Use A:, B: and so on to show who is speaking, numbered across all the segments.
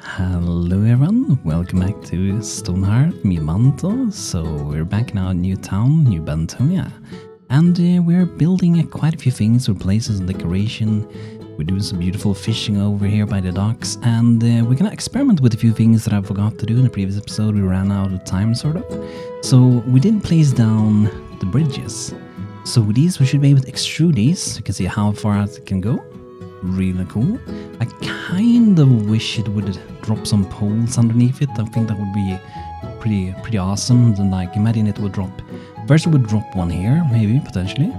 A: Hello everyone, welcome back to Stonehearth, me BANTO. So we're back now in new town, new BANTO, and we're building quite a few things for places and decoration. We're doing some beautiful fishing over here by the docks, and we're gonna experiment with a few things that I forgot to do in the previous episode. We ran out of time, sort of. So we didn't place down the bridges. So with these, we should be able to extrude these. You can see how far it can go. Really cool. I kind of wish it would drop some poles underneath it. I think that would be pretty awesome. Then, like, imagine it would drop. First, it would drop one here, maybe potentially,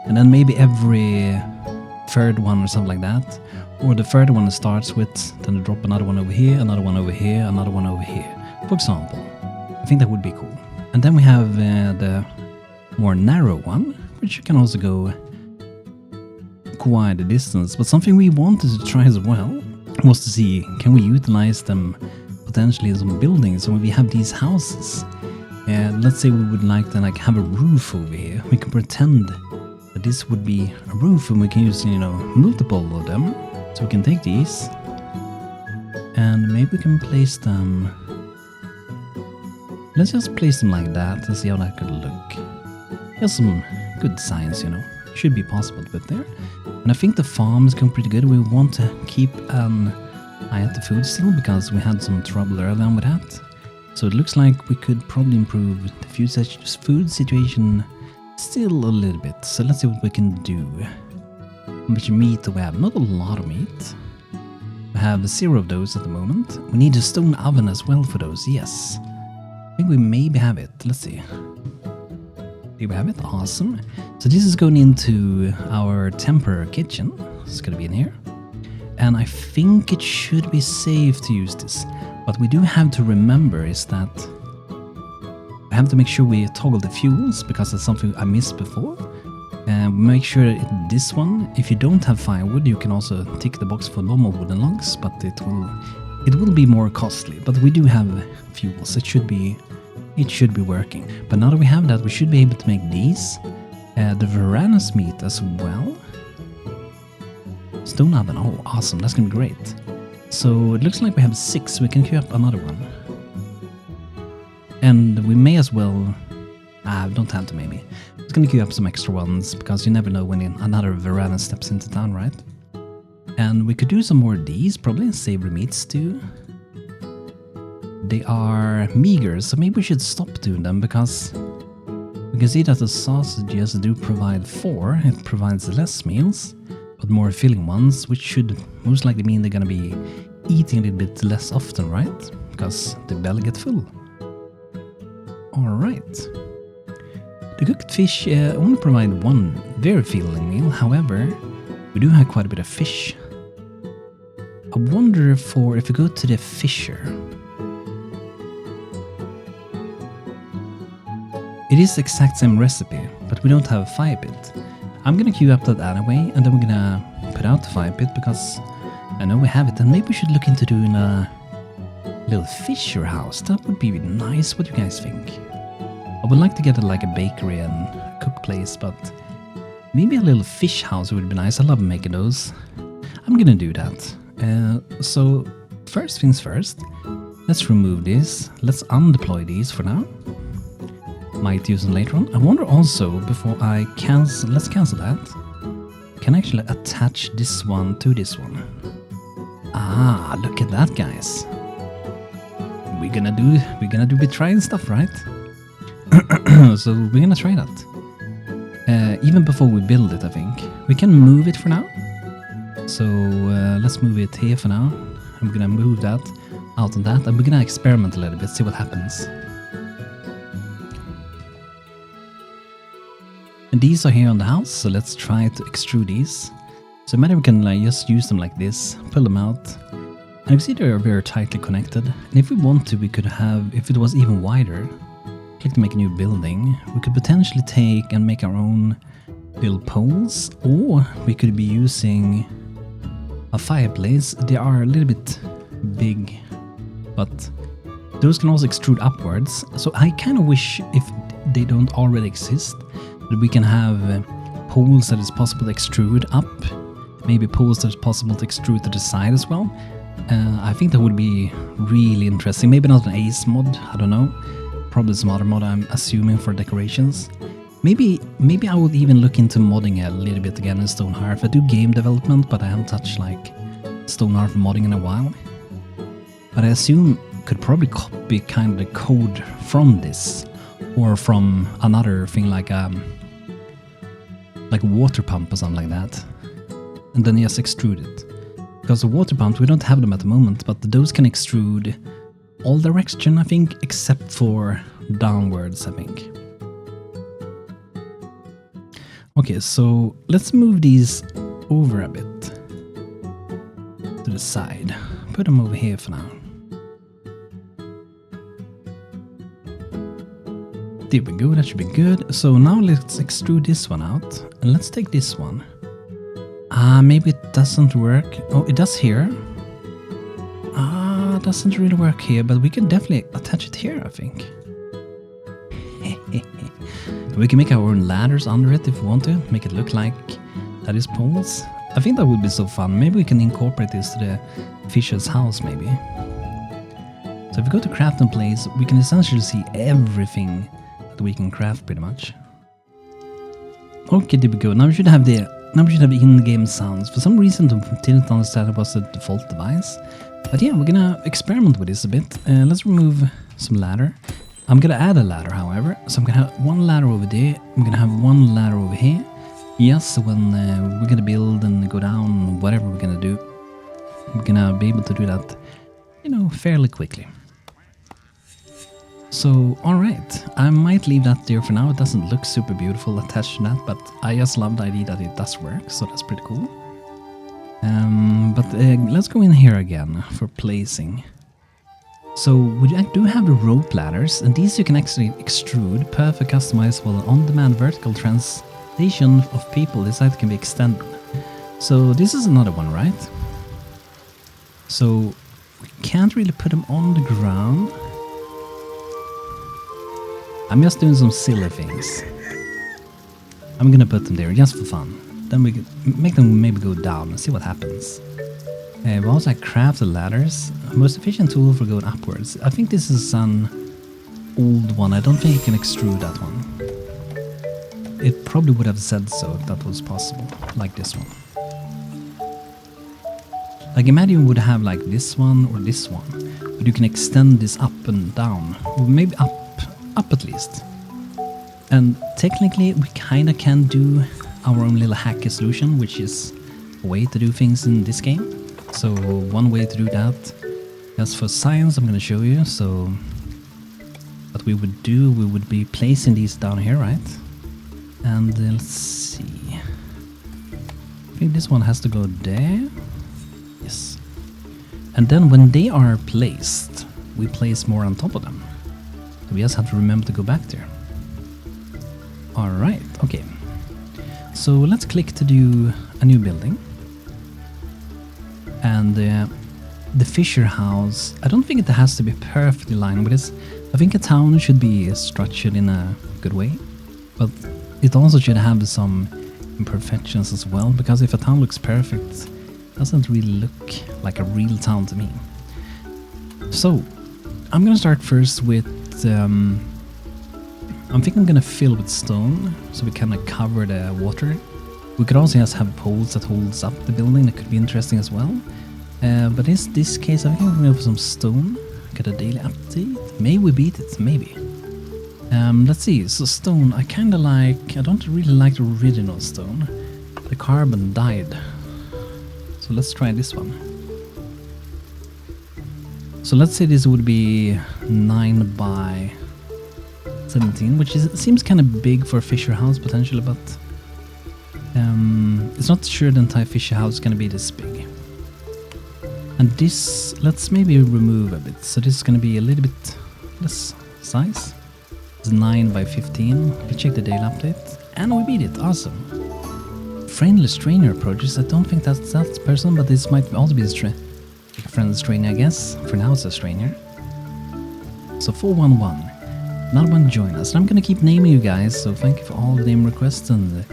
A: and then maybe every third one or something like that. Or the third one starts with, then drop another one over here, another one over here, another one over here. For example, I think that would be cool. And then we have the more narrow one, which you can also go quite a distance, but something we wanted to try as well was to see, can we utilize them potentially as some buildings? So when we have these houses, and let's say we would like to have a roof over here, we can pretend that this would be a roof, and we can use multiple of them. So we can take these and maybe we can place them, let's just place them like that and see how that could look. There's some good signs, should be possible to put there. And I think the farm is going pretty good. We want to keep an eye at the food still because we had some trouble earlier on with that. So it looks like we could probably improve the food situation still a little bit. So let's see what we can do. How much meat do we have? Not a lot of meat. We have 0 of those at the moment. We need a stone oven as well for those, yes. I think we maybe have it. Let's see. Do we have it? Awesome. So this is going into our temporary kitchen. It's going to be in here. And I think it should be safe to use this. What we do have to remember is that we have to make sure we toggle the fuels, because that's something I missed before. And make sure this one, if you don't have firewood, you can also tick the box for normal wooden logs, but it will be more costly. But we do have fuels. It should be working. But now that we have that, we should be able to make these. The Varanus meat as well. Stone oven. Oh, awesome. That's going to be great. So it looks like we have 6. We can queue up another one. And we may as well... we don't have to maybe. It's going to queue up some extra ones, because you never know when another Varanus steps into town, right? And we could do some more of these, probably. Savory meats too. They are meager, so maybe we should stop doing them, because we can see that the sausages do provide 4. It provides less meals, but more filling ones, which should most likely mean they're going to be eating a little bit less often, right? Because the belly gets full. Alright. The cooked fish only provide 1 very filling meal, however, we do have quite a bit of fish. I wonder if we go to the Fisher... It is the exact same recipe, but we don't have a fire pit. I'm gonna queue up that anyway, and then we're gonna put out the fire pit, because I know we have it, and maybe we should look into doing a little Fisher house. That would be nice. What do you guys think? I would like to get a bakery and a cook place, but maybe a little fish house would be nice. I love making those. I'm gonna do that. So first things first, let's remove this. Let's undeploy these for now. Might use them later on. I wonder also, before I cancel, let's cancel that. Can I actually attach this one to this one? Ah, look at that, guys. We're gonna be trying stuff, right? So we're gonna try that. Even before we build it, I think. We can move it for now. So let's move it here for now. I'm gonna move that out on that, and we're gonna experiment a little bit, see what happens. And these are here on the house, so let's try to extrude these. So maybe we can just use them like this, pull them out. And you see they're very tightly connected. And if we want to, we could have, if it was even wider, click to make a new building, we could potentially take and make our own little poles, or we could be using a fireplace. They are a little bit big, but those can also extrude upwards. So I kind of wish, if they don't already exist, that we can have poles that is possible to extrude up, maybe poles that is possible to extrude to the side as well. I think that would be really interesting. Maybe not an Ace mod, I don't know. Probably some other mod, I'm assuming, for decorations. Maybe I would even look into modding a little bit again in Stonehearth. I do game development, but I haven't touched like Stonehearth modding in a while. But I assume could probably copy kind of the code from this, or from another thing like a water pump or something like that, and then just extrude it. Because the water pumps, we don't have them at the moment, but those can extrude all direction, I think, except for downwards, I think. Okay, so let's move these over a bit to the side. Put them over here for now. There we go, that should be good. So now let's extrude this one out, and let's take this one. Maybe it doesn't work. Oh, it does here. It doesn't really work here, but we can definitely attach it here, I think. We can make our own ladders under it if we want to, make it look like that is poles. I think that would be so fun. Maybe we can incorporate this to the fisher's house, maybe. So if we go to craft and place, we can essentially see everything that we can craft pretty much. Okay, there we go. Now we should have in-game sounds. For some reason, I didn't understand it was the default device. But yeah, we're gonna experiment with this a bit. Let's remove some ladder. I'm gonna add a ladder, however. So I'm gonna have one ladder over there. I'm gonna have one ladder over here. Yes, so when we're gonna build and go down, whatever we're gonna do, we're gonna be able to do that, you know, fairly quickly. So, alright, I might leave that there for now. It doesn't look super beautiful attached to that, but I just love the idea that it does work, so that's pretty cool. But let's go in here again for placing. So we do have the rope ladders, and these you can actually extrude, perfect customizable on-demand vertical translation of people. This site can be extended. So this is another one, right? So we can't really put them on the ground. I'm just doing some silly things. I'm gonna put them there just for fun. Then we can make them maybe go down and see what happens. We also have crafted ladders. Most efficient tool for going upwards. I think this is an old one. I don't think you can extrude that one. It probably would have said so if that was possible, like this one. Like imagine you would have like this one or this one, but you can extend this up and down, or maybe up at least. And technically we kinda can do our own little hacky solution, which is a way to do things in this game. So one way to do that, just for science, I'm gonna show you. So what we would do, we would be placing these down here, right? And let's see. I think this one has to go there. Yes. And then when they are placed, we place more on top of them. So we just have to remember to go back there. Alright, okay. So let's click to do a new building. And the Fisher house, I don't think it has to be perfectly lined with this. I think a town should be structured in a good way. But it also should have some imperfections as well, because if a town looks perfect, it doesn't really look like a real town to me. So I'm gonna start first with I think I'm gonna fill with stone, so we kind of cover the water. We could also just have poles that holds up the building. That could be interesting as well. But in this case, I think I'm gonna go for some stone. Get a daily update. Maybe we beat it. Maybe. Let's see. So stone, I don't really like the original stone. The carbon died. So let's try this one. So let's say this would be 9 by 17, which seems kind of big for a Fisher house potentially, but it's not sure the entire Fisher house is going to be this big. And this, let's maybe remove a bit. So this is going to be a little bit less size. It's 9 by 15. We check the daily update, and we beat it. Awesome. Friendly strainer approaches. I don't think that's that person, but this might also be a friendly strainer, I guess. For now, it's a strainer. So 411. Another one join us. And I'm gonna keep naming you guys, so thank you for all the name requests, and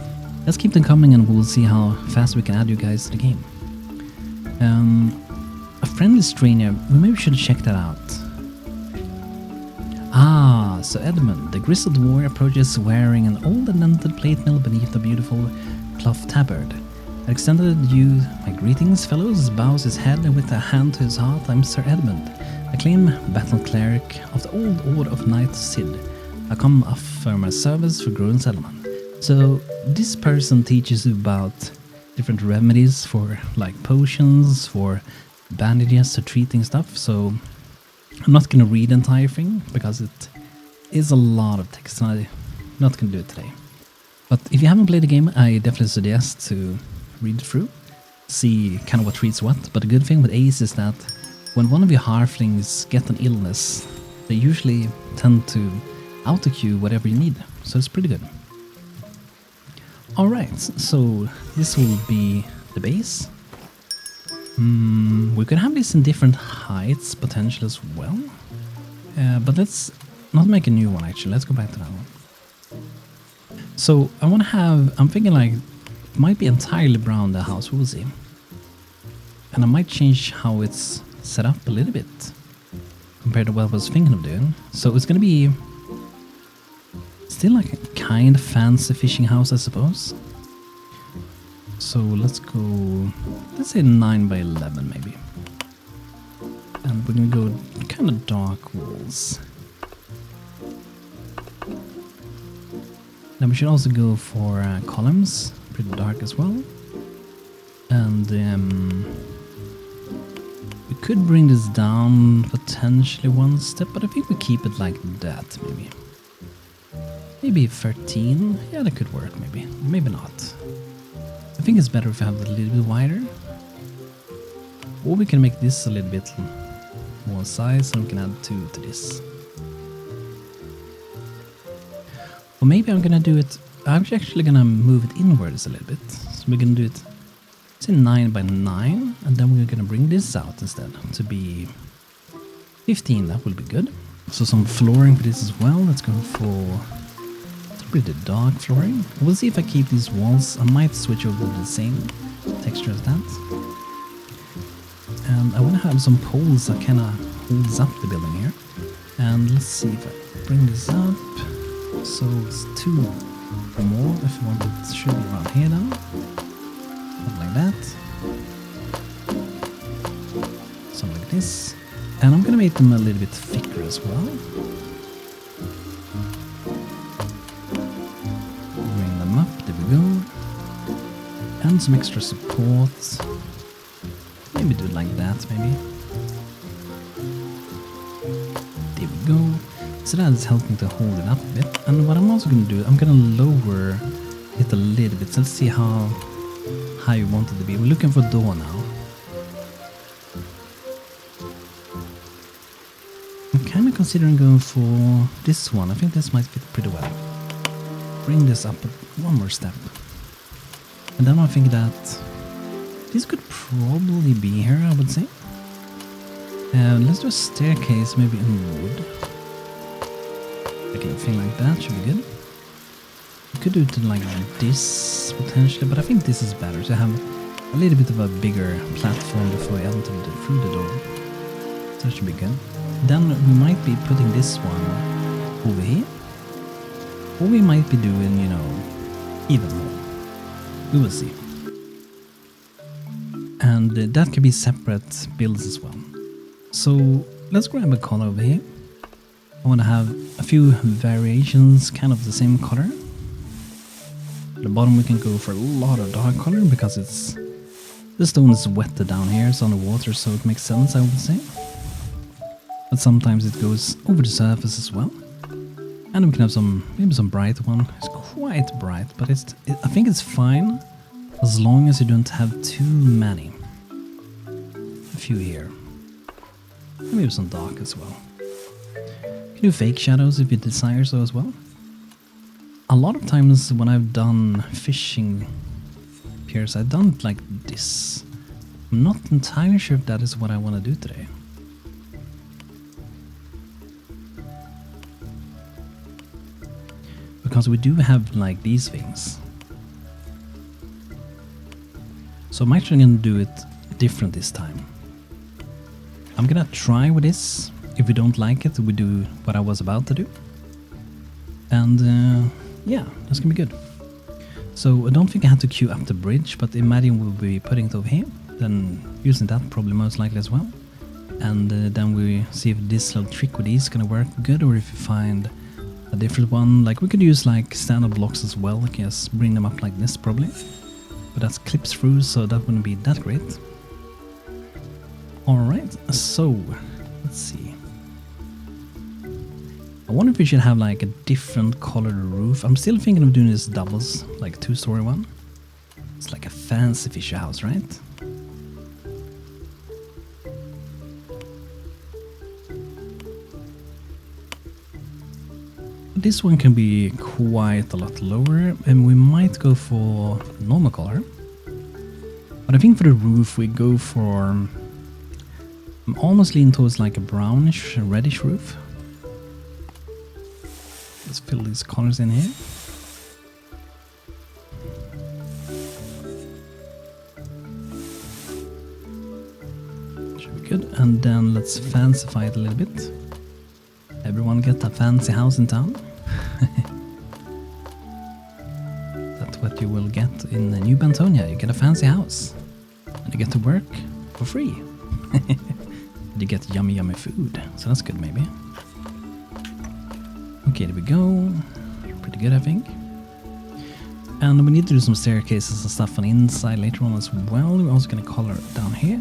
A: let's keep them coming, and we'll see how fast we can add you guys to the game. A friendly stranger. We maybe should check that out. Ah, so Edmund, the grizzled warrior, approaches wearing an old and dented plate mill beneath a beautiful cloth tabard. I extended you my greetings, fellows, bows his head with a hand to his heart. I'm Sir Edmund, acclaimed battle cleric of the old Order of Knight Sid. I come offer my service for growing settlement. So this person teaches you about different remedies for like potions, for bandages, to treating stuff. So I'm not gonna read the entire thing because it is a lot of text and I'm not gonna do it today. But if you haven't played the game, I definitely suggest to read through, see kind of what treats what. But the good thing with Ace is that when one of your hearthlings get an illness, they usually tend to auto-queue whatever you need, so it's pretty good. Alright, so this will be the base. We could have this in different heights potentially as well, but let's not make a new one actually, let's go back to that one. So I want to have, I'm thinking like, it might be entirely brown, the house, we'll see. And I might change how it's set up a little bit compared to what I was thinking of doing. So it's going to be still like a kind of fancy fishing house, I suppose. So let's go, let's say 9 by 11 maybe. And we're going to go kind of dark walls. Then we should also go for columns, pretty dark as well. And we could bring this down potentially one step, but I think we keep it like that maybe. Maybe 13, yeah, that could work maybe, maybe not. I think it's better if we have it a little bit wider. Or we can make this a little bit more size and we can add 2 to this. Or maybe I'm gonna do it, I'm actually gonna move it inwards a little bit. So we're gonna do it, say 9 by 9, and then we're gonna bring this out instead to be 15, that will be good. So some flooring for this as well, let's go for pretty dark flooring. We'll see if I keep these walls, I might switch over to the same texture as that. And I want to have some poles that kind of holds up the building here. And let's see if I bring this up. So it's 2 more if you want it, should be around here now. Something like that. Something like this. And I'm gonna make them a little bit thicker as well. Bring them up, there we go. And some extra support. Maybe do it like that, maybe. There we go. So that is helping to hold it up a bit. And what I'm also going to do, I'm going to lower it a little bit. So let's see how high you want it to be. We're looking for a door now. I'm kind of considering going for this one. I think this might fit pretty well. Bring this up one more step. And then I think that this could probably be here, I would say. Let's do a staircase, maybe in wood. Like anything like that should be good. We could do it like this potentially, but I think this is better to have a little bit of a bigger platform before we enter through the door. So that should be good. Then we might be putting this one over here. Or we might be doing, you know, even more. We will see. And that could be separate builds as well. So let's grab a color over here. I want to have a few variations, kind of the same color. At the bottom we can go for a lot of dark color because it's the stone is wetted down here, it's on the water, so it makes sense, I would say. But sometimes it goes over the surface as well. And we can have some, maybe some bright one. It's quite bright, but I think it's fine as long as you don't have too many. A few here. And maybe some dark as well. You can do fake shadows if you desire so as well. A lot of times when I've done fishing piers, I've done it like this. I'm not entirely sure if that is what I want to do today. Because we do have like these things. So I'm actually going to do it different this time. I'm gonna try with this. If we don't like it, we do what I was about to do. And yeah, that's gonna be good. So I don't think I have to queue up the bridge, but imagine we'll be putting it over here, then using that probably most likely as well. And then we see if this little trick with these is gonna work good, or if we find a different one. Like we could use like standard blocks as well, like just bring them up like this probably. But that clips through, so that wouldn't be that great. Alright, so let's see. I wonder if we should have like a different colored roof. I'm still thinking of doing this doubles, like 2-story one. It's like a fancy fisher house, right? This one can be quite a lot lower, and we might go for normal color. But I think for the roof we go for... I'm almost leaning towards like a brownish, reddish roof. Let's fill these colors in here. Should be good. And then let's fancify it a little bit. Everyone get a fancy house in town. That's what you will get in New Bantonia. You get a fancy house. And you get to work for free. You get yummy food. So that's good maybe. Okay, there we go. Pretty good, I think. And we need to do some staircases and stuff on the inside later on as well. We're also going to color it down here.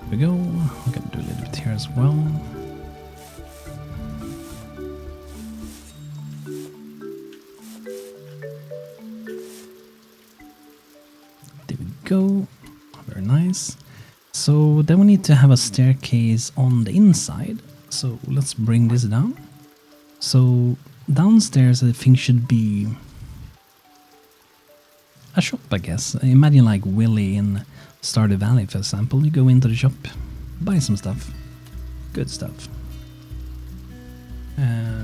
A: There we go. We're going to do a little bit here as well. There we go. Very nice. So then we need to have a staircase on the inside. So let's bring this down. So downstairs I think should be a shop, I guess. Imagine like Willy in Stardew Valley, for example. You go into the shop, buy some stuff. Good stuff.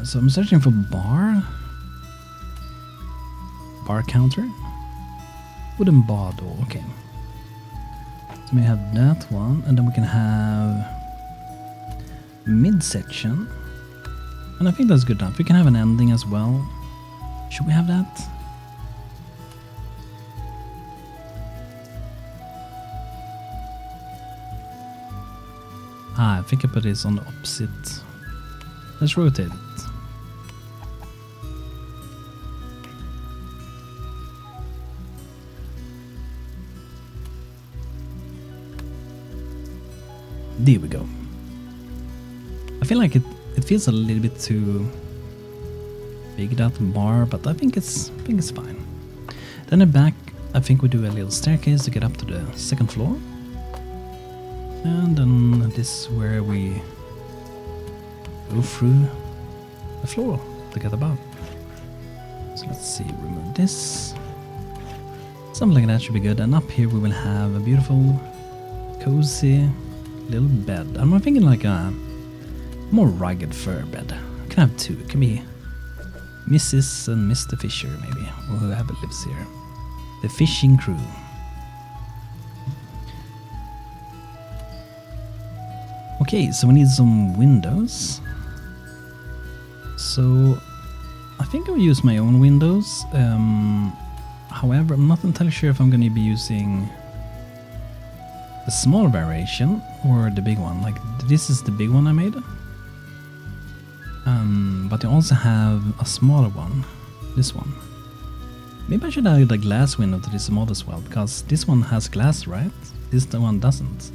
A: So I'm searching for bar. Bar counter. Wooden bar door, okay. So we have that one, and then we can have midsection. And I think that's good enough. We can have an ending as well. Should we have that? I think I put this on the opposite. Let's rotate it. There we go. I feel like it feels a little bit too big, that bar, but I think it's fine. Then in the back, I think we do a little staircase to get up to the second floor. And then this is where we go through the floor to get above. So let's see, remove this. Something like that should be good. And up here we will have a beautiful, cozy little bed. I'm thinking like a more rugged fur bed. I can have two. It can be Mrs. and Mr. Fisher maybe, or whoever lives here. The fishing crew. Okay, so we need some windows. So I think I'll use my own windows. However, I'm not entirely sure if I'm going to be using the small variation or the big one. Like this is the big one I made. But I also have a smaller one. This one. Maybe I should add a glass window to this mod as well, because this one has glass, right? This one doesn't.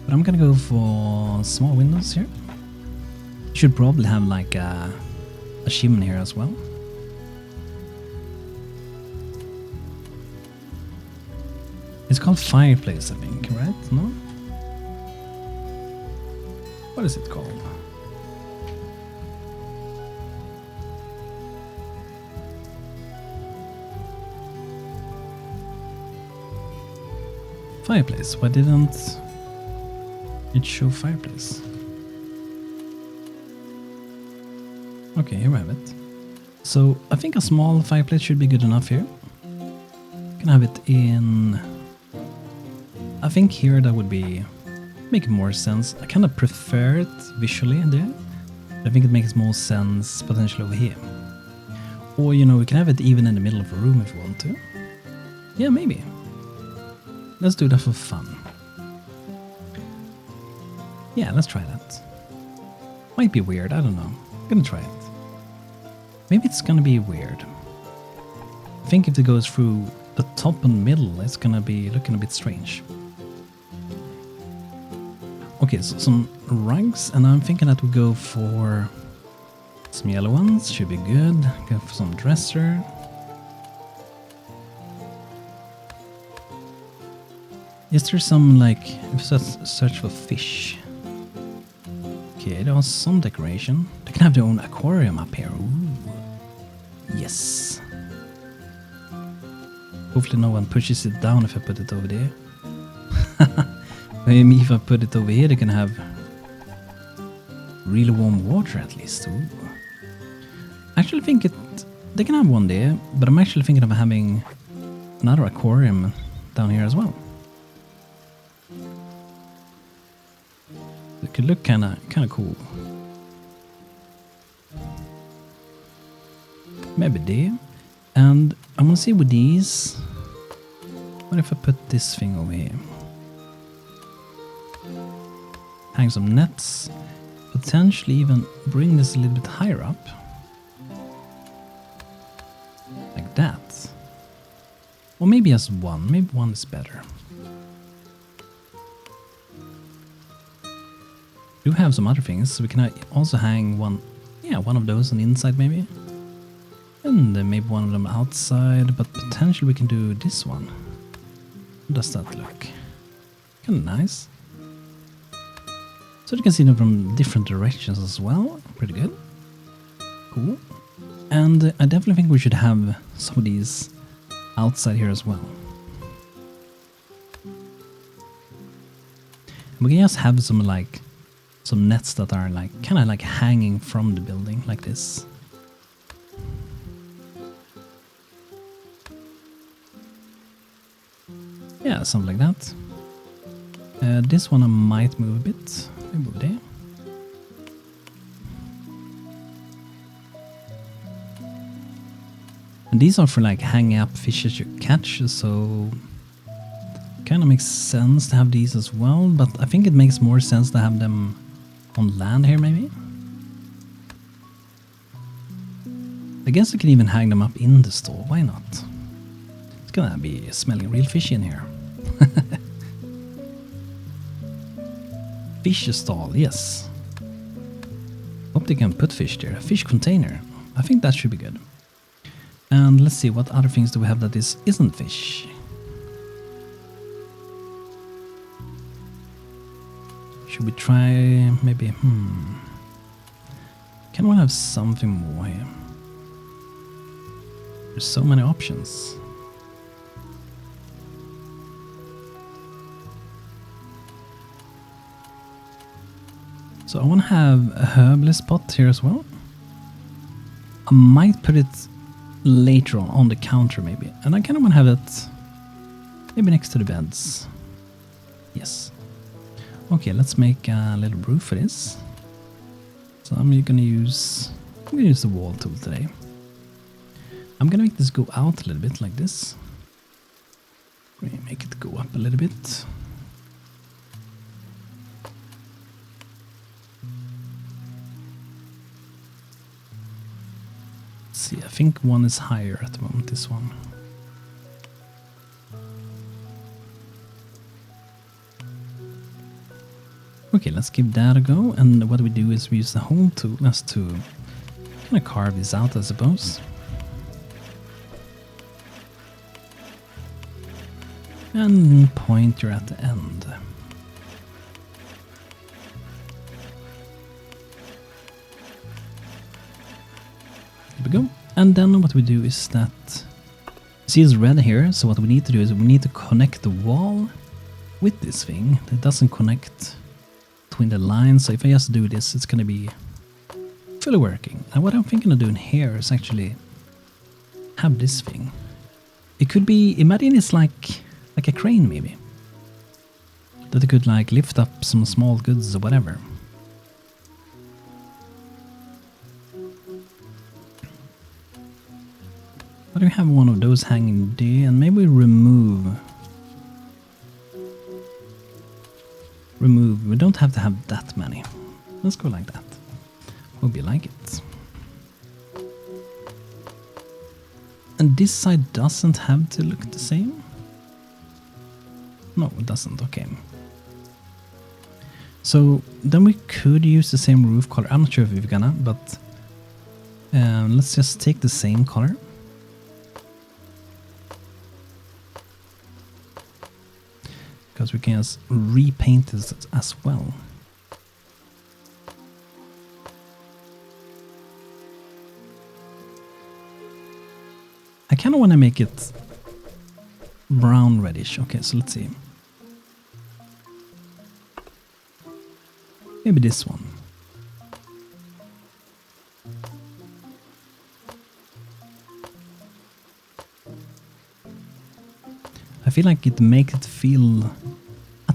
A: But I'm gonna go for small windows here. Should probably have like a chimney here as well. It's called fireplace, I think, right? No? What is it called? Fireplace. Why didn't it show fireplace? Okay, here we have it. So I think a small fireplace should be good enough here. Can have it in I think here that would be make more sense. I kind of prefer it visually there. I think it makes more sense potentially over here. Or, you know, we can have it even in the middle of a room if we want to. Yeah, maybe. Let's do that for fun. Yeah, let's try that. Might be weird, I don't know. I'm gonna try it. Maybe it's gonna be weird. I think if it goes through the top and middle, it's gonna be looking a bit strange. Okay, so some rugs, and I'm thinking that we go for some yellow ones, should be good. Go for some dresser. Is there some, like, if we search for fish? Okay, there was some decoration. They can have their own aquarium up here. Ooh. Yes. Hopefully no one pushes it down if I put it over there. Maybe if I put it over here, they can have really warm water at least. Ooh. I actually think they can have one there, but I'm actually thinking of having another aquarium down here as well. It could look kind of cool. Maybe there. And I want to see with these. What if I put this thing over here? Hang some nets. Potentially even bring this a little bit higher up. Like that. Or maybe just one. Maybe one is better. Do have some other things. So we can also hang one. Yeah, one of those on the inside maybe. And then maybe one of them outside. But potentially we can do this one. How does that look? Kind of nice. So you can see them from different directions as well. Pretty good. Cool. And I definitely think we should have some of these outside here as well. We can just have some nets that are like kind of like hanging from the building like this. Yeah, something like that. This one I might move a bit. Maybe over there. And these are for like hanging up fishes you catch, so kind of makes sense to have these as well, but I think it makes more sense to have them on land here maybe. I guess I can even hang them up in the store, why not? It's gonna be smelling real fishy in here. Fish stall, yes. Hope they can put fish there. A fish container. I think that should be good. And let's see, what other things do we have that isn't fish? Should we try maybe, Can we have something more here? There's so many options. So I want to have a herbalist pot here as well. I might put it later on the counter maybe. And I kind of want to have it maybe next to the beds. Yes. Okay, let's make a little brew for this. So I'm gonna use the wall tool today. I'm gonna make this go out a little bit like this. Make it go up a little bit. See, I think one is higher at the moment, this one. Okay, let's give that a go, and what we do is we use the hole tool as to kind of carve this out, I suppose. And pointer at the end. There we go. And then what we do is that, see it's red here, so what we need to do is we need to connect the wall with this thing. That doesn't connect between the lines, so if I just do this, it's going to be fully working. And what I'm thinking of doing here is actually have this thing. It could be, imagine it's like a crane maybe. that it could like lift up some small goods or whatever. But we have one of those hanging there, and maybe remove. We don't have to have that many. Let's go like that. Hope you like it. And this side doesn't have to look the same? No, it doesn't. Okay. So then we could use the same roof color. I'm not sure if we're gonna, but let's just take the same color. Because we can just repaint this as well. I kind of want to make it brown reddish. Okay, so let's see. Maybe this one. I feel like it makes it feel a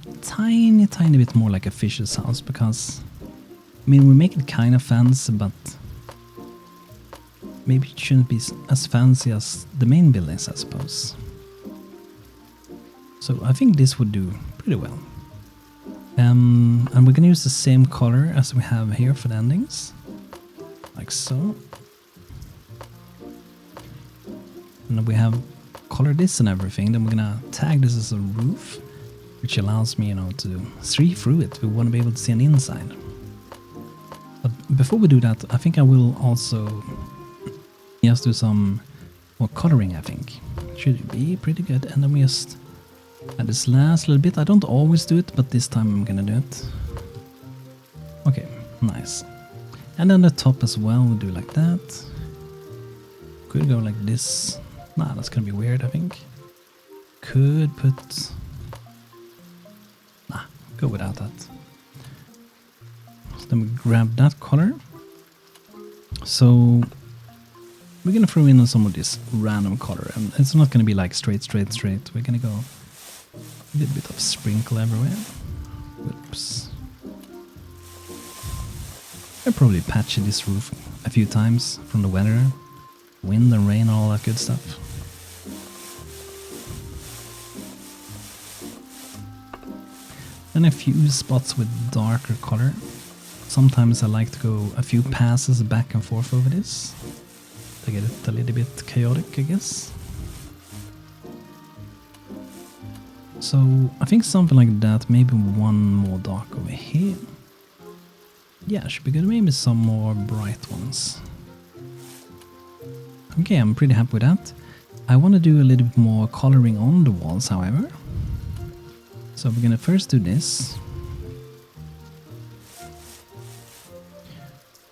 A: tiny bit more like a fisher's house, because I mean, we make it kind of fancy, but maybe it shouldn't be as fancy as the main buildings, I suppose. So I think this would do pretty well. And we're gonna use the same color as we have here for the endings, like so. And we have color this and everything. Then we're gonna tag this as a roof, which allows me, you know, to see through it. We want to be able to see an inside. But before we do that, I think I will also just do some more coloring. I think should be pretty good. And then we just add this last little bit. I don't always do it, but this time I'm gonna do it. Okay, nice. And then the top as well, we'll do like that. Could go like this. Nah, that's gonna be weird, I think. Could put... Nah, go without that. So then we grab that color. So we're gonna throw in some of this random color, and it's not gonna be like straight. We're gonna go a little bit of sprinkle everywhere. Whoops. I'll probably patch this roof a few times from the weather, wind and rain, all that good stuff. And a few spots with darker color. Sometimes I like to go a few passes back and forth over this to get it a little bit chaotic, I guess. So I think something like that, maybe one more dark over here. Yeah, should be good. Maybe some more bright ones. Okay, I'm pretty happy with that. I want to do a little bit more coloring on the walls, however. So we're gonna first do this.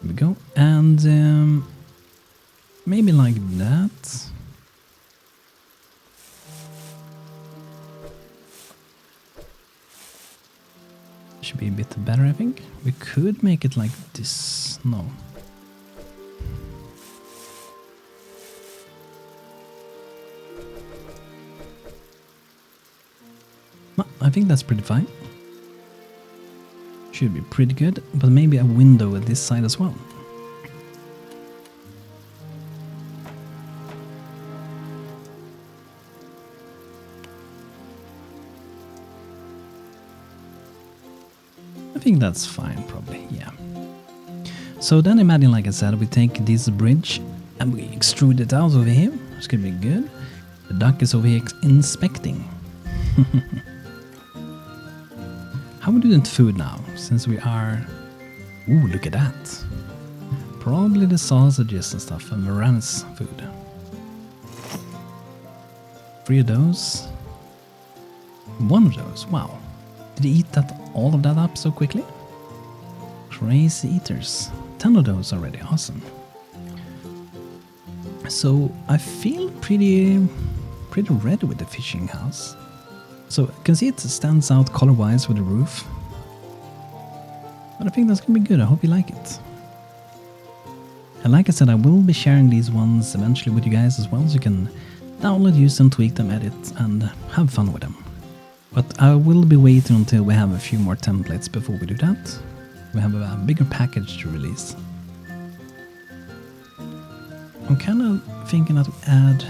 A: Here we go. And maybe like that. Should be a bit better, I think. We could make it like this. No. I think that's pretty fine. Should be pretty good, but maybe a window at this side as well. I think that's fine, probably, yeah. So then imagine, like I said, we take this bridge and we extrude it out over here. It's gonna be good. The duck is over here inspecting. How are we doing food now, since we are... Ooh, look at that. Probably the sausages and stuff, and Varan's food. 3 of those. 1 of those, wow. Did he eat all of that up so quickly? Crazy eaters. 10 of those already, awesome. So I feel pretty ready with the fishing house. So you can see it stands out color-wise with the roof. But I think that's gonna be good. I hope you like it. And like I said, I will be sharing these ones eventually with you guys as well, so you can download, use them, tweak them, edit, and have fun with them. But I will be waiting until we have a few more templates before we do that. We have a bigger package to release. I'm kind of thinking that we add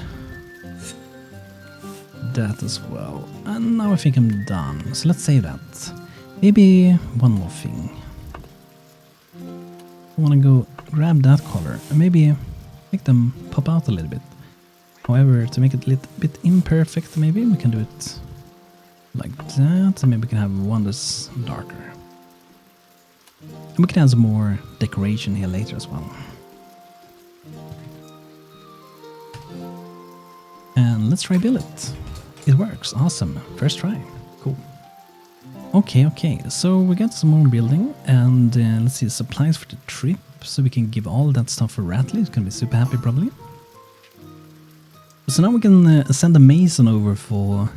A: that as well. And now I think I'm done. So let's save that. Maybe one more thing. I want to go grab that color and maybe make them pop out a little bit. However, to make it a little bit imperfect, maybe we can do it like that. And maybe we can have one that's darker. And we can add some more decoration here later as well. And let's try build it. It works. Awesome. First try. Cool. Okay. So we got some more building. And let's see, supplies for the trip. So we can give all that stuff for Ratley. He's going to be super happy probably. So now we can send a mason over for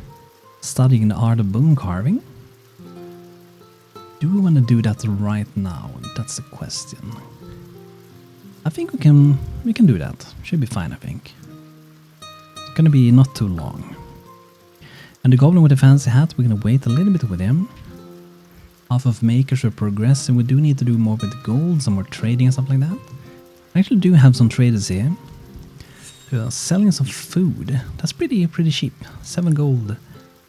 A: studying the art of bone carving. Do we want to do that right now? That's the question. I think we can do that. Should be fine, I think. It's gonna be not too long. And the goblin with the fancy hat, we're gonna wait a little bit with him. Half of makers will progress, and we do need to do more with gold, some more trading and stuff like that. I actually do have some traders here. Who are selling some food. That's pretty cheap. 7 gold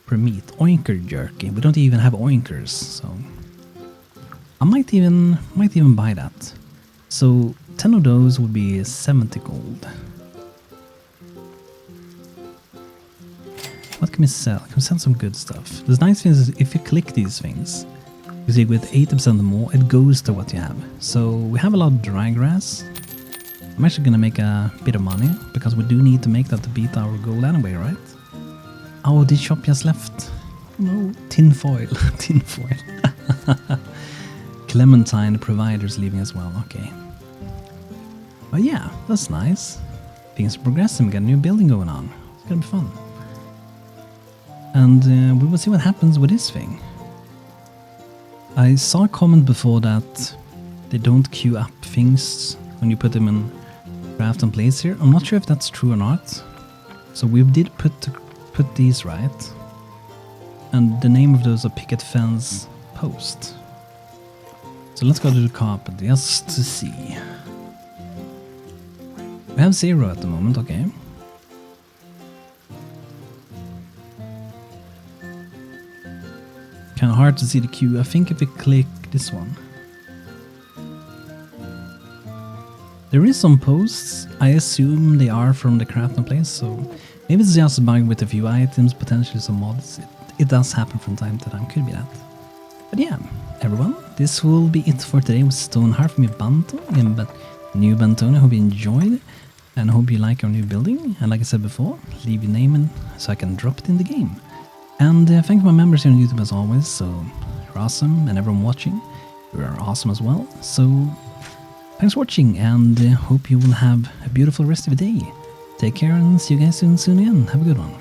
A: per meat. Oinker jerky. We don't even have oinkers, so I might even buy that. So 10 of those would be 70 gold. What can we sell? Can we sell some good stuff? The nice thing is if you click these things, you see with 80% more, it goes to what you have. So we have a lot of dry grass. I'm actually gonna make a bit of money because we do need to make that to beat our goal anyway, right? Oh, this shop just left. No, tin foil. Tin foil. Clementine provider's leaving as well. Okay. But yeah, that's nice. Things are progressing. We got a new building going on. It's gonna be fun. And we will see what happens with this thing. I saw a comment before that they don't queue up things when you put them in craft and place here. I'm not sure if that's true or not. So we did put these right. And the name of those are picket fence post. So let's go to the carpet just to see. We have 0 at the moment, okay. Kind of hard to see the queue. I think if we click this one. There is some posts. I assume they are from the craft and place, so maybe it's just a bug with a few items, potentially some mods. It does happen from time to time, could be that. But yeah, everyone, this will be it for today with Stonehearth with BANTO and new BANTO. I hope you enjoyed and hope you like our new building. And like I said before, leave your name in so I can drop it in the game. And thank my members here on YouTube as always, so you're awesome, and everyone watching, you are awesome as well. So thanks for watching, and hope you will have a beautiful rest of the day. Take care and see you guys soon again. Have a good one.